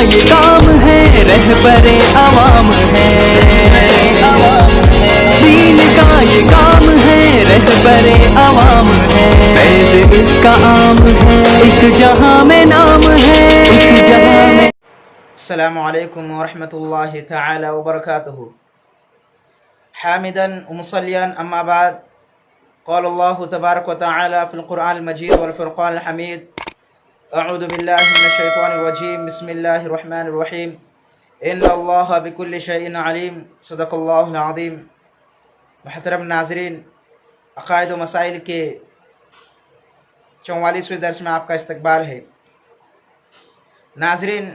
ये काम है, रहबरे अवाम है। दीन का ये काम है, रहबरे अवाम है। फैज़ इसका आम है, एक जहां में नाम है, एक जहां में। अस्सलामु अलैकुम वरहमतुल्लाहि तआला वबरकातुहू। हामिदन व मुसल्लियन अम्मा बाद, क़ाल अल्लाहु तबारक व तआला फ़िल क़ुरआनिल मजीद वल फ़ुरक़ानिल हमीद। अऊज़ु बिल्लाहि मिनश शैतानिर रजीम, बिस्मिल्लाहिर रहमानिर रहीम। इन्नल्लाहा बिकुल्लि शैइन अलीम, सदक़ल्लाहुल अज़ीम। मुहतरम नाज़रीन, अक़ाइद व मसाइल के 44वें दर्स में आपका इस्तक़बाल है। नाज़रीन,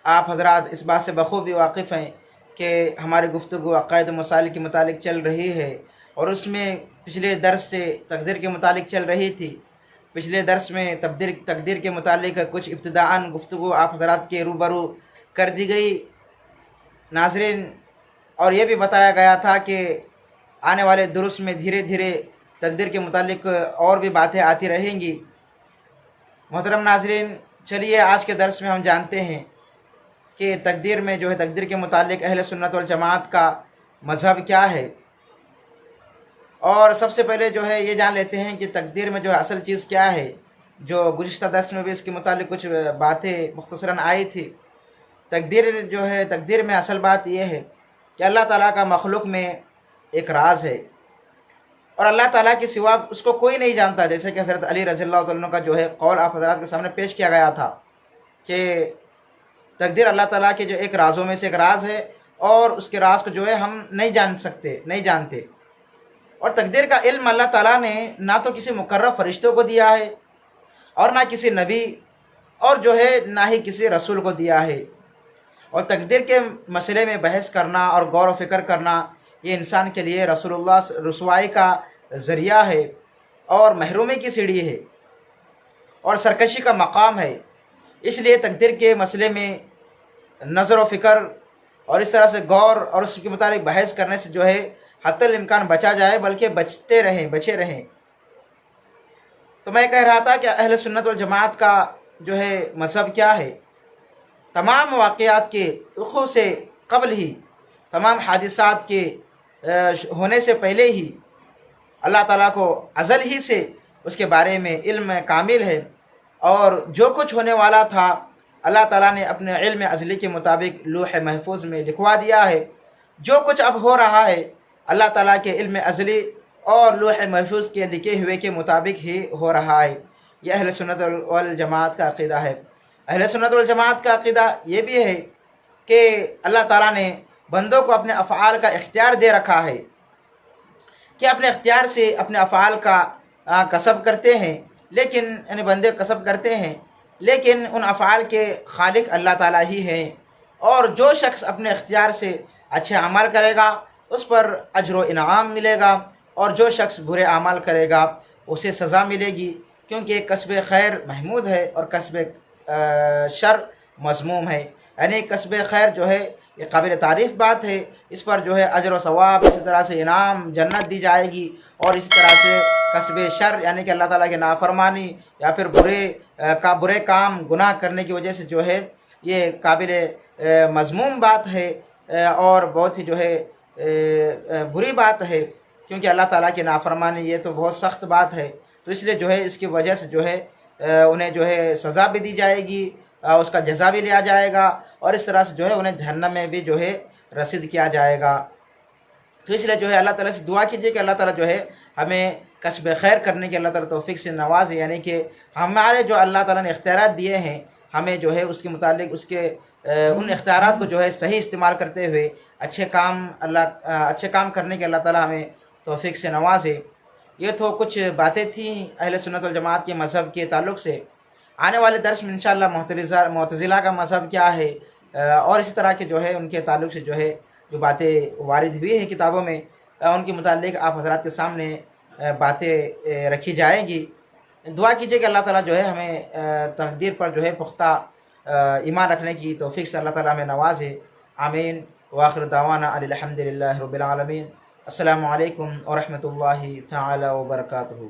आप हज़रात इस बात से बख़ूबी वाक़िफ़ हैं कि हमारी गुफ्तगू अक़ाइद व मसाइल के मुतालिक चल रही है, और उसमें पिछले दर्स से तक़दीर के मुतालिक चल रही थी। पिछले दर्स में तक़दीर के मुतालिक कुछ इब्तिदाअन गुफ्तगू आप हज़रात के रूबरू कर दी गई नाज़रीन, और ये भी बताया गया था कि आने वाले दुरुस में धीरे धीरे तक़दीर के मुतालिक और भी बातें आती रहेंगी। मोहतरम नाज़रीन, चलिए आज के दर्स में हम जानते हैं कि तक़दीर में जो है तक़दीर के मुतालिक अहले सुन्नत वल जमात का मज़हब क्या है। और सबसे पहले जो है ये जान लेते हैं कि तक़दीर में जो है असल चीज़ क्या है। जो गुज़िश्ता दर्स में भी इसके मुतालिक कुछ बातें मुख्तसरन आई थी। तक़दीर जो है, तक़दीर में असल बात यह है कि अल्लाह ताला का मखलूक में एक राज है, और अल्लाह ताला के सिवा उसको कोई नहीं जानता। जैसे कि हज़रत अली रज़ियल्लाहु तआला अन्हु का जो है कौल आप हज़रात के सामने पेश किया गया था कि तक़दीर अल्लाह ताला के जो एक राज़ों में से एक राज है, और उसके राज को जो है हम नहीं जान सकते, नहीं जानते। और तक़दीर का इल्म अल्लाह ताला ने ना तो किसी मुकर्रब फ़रिश्तों को दिया है, और ना किसी नबी, और जो है ना ही किसी रसूल को दिया है। और तक़दीर के मसले में बहस करना और गौर व फ़िक्र करना ये इंसान के लिए रसवाई का ज़रिया है, और महरूमी की सीढ़ी है, और सरकशी का मकाम है। इसलिए तक़दीर के मसले में नज़र व फ़िक्र और इस तरह से गौर और उसके मुताबिक बहस करने से जो है हत्तल इम्कान बचा जाए, बल्कि बचे रहें। तो मैं कह रहा था कि अहले सुन्नत वल जमात का जो है मज़हब क्या है। तमाम वाक़यात के वक़ूअ से क़ब्ल ही, तमाम हादिसात के होने से पहले ही अल्लाह ताला को अज़ल ही से उसके बारे में इल्म कामिल है, और जो कुछ होने वाला था अल्लाह ताला ने अपने इल्म अज़ली के मुताबिक लौह महफूज में लिखवा दिया है। जो कुछ अब हो रहा है अल्लाह ताला के इल्म अज़ली और लौह महफूज के लिखे हुए के मुताबिक ही हो रहा है। यह अहले सुन्नत वल जमात का अक़ीदा है। अहले सुन्नत वल जमात का अक़ीदा ये भी है कि अल्लाह ताला ने बंदों को अपने अफ़आल का इख्तियार दे रखा है, कि अपने इख्तियार से अपने अफ़आल का कसब करते हैं, लेकिन यानी बंदे कसब करते हैं, लेकिन उन अफ़आल के खालिक अल्लाह ताला ही हैं। और जो शख्स अपने इख्तियार से अच्छे अमल करेगा उस पर अजर व इनाम मिलेगा, और जो शख्स बुरे अमल करेगा उसे सज़ा मिलेगी, क्योंकि कसब खैर महमूद है और कसब शर मज़मूम है। यानी कसब खैर जो है ये काबिल तारीफ़ बात है, इस पर जो है अजर व सवाब, इसी तरह से इनाम जन्नत दी जाएगी। और इसी तरह से कसब शर यानी कि अल्लाह ताला की नाफरमानी या फिर बुरे काम गुनाह करने की वजह से जो है ये काबिल मज़मूम बात है, और बहुत ही जो है बुरी बात है, क्योंकि अल्लाह ताला की नाफरमानी ये तो बहुत सख्त बात है। तो इसलिए जो है इसकी वजह से जो है उन्हें जो है सज़ा भी दी जाएगी, उसका जज़ा भी लिया जाएगा, और इस तरह से जो है उन्हें जहन्नम में भी जो है रसीद किया जाएगा। तो इसलिए जो है अल्लाह ताला से दुआ कीजिए कि अल्लाह ताला जो है हमें कसब खैर करने की अल्लाह ताला तौफीक से नवाज़े, यानी कि हमारे जो अल्लाह ताला ने इख्तियारात दिए हैं हमें जो है उसके मुतालिक उसके उन इख्तियारात को जो है सही इस्तेमाल करते हुए अच्छे काम करने की अल्लाह ताला हमें तौफीक से नवाज़े। ये तो कुछ बातें थी अहले सुन्नत वल जमात के मज़हब के ताल्लुक़ से। आने वाले दर्स में इंशाअल्लाह मुअतज़िला का मज़हब क्या है, और इसी तरह के जो है उनके ताल्लुक़ से जो है जो बातें वारिद हुई हैं किताबों में, उनके मुतालिक आप हज़रात के सामने बातें रखी जाएंगी। दुआ कीजिए कि अल्लाह ताला जो है हमें तक़दीर पर जो है पुख्ता ईमान रखने की तौफीक से अल्लाह ताला हमें नवाज़े। आमीन। व आखिर दावाना अनिल हम्दुलिल्लाहि रब्बिल आलमीन। अस्सलामु अलैकुम व रहमतुल्लाहि तआला व बरकातुहू।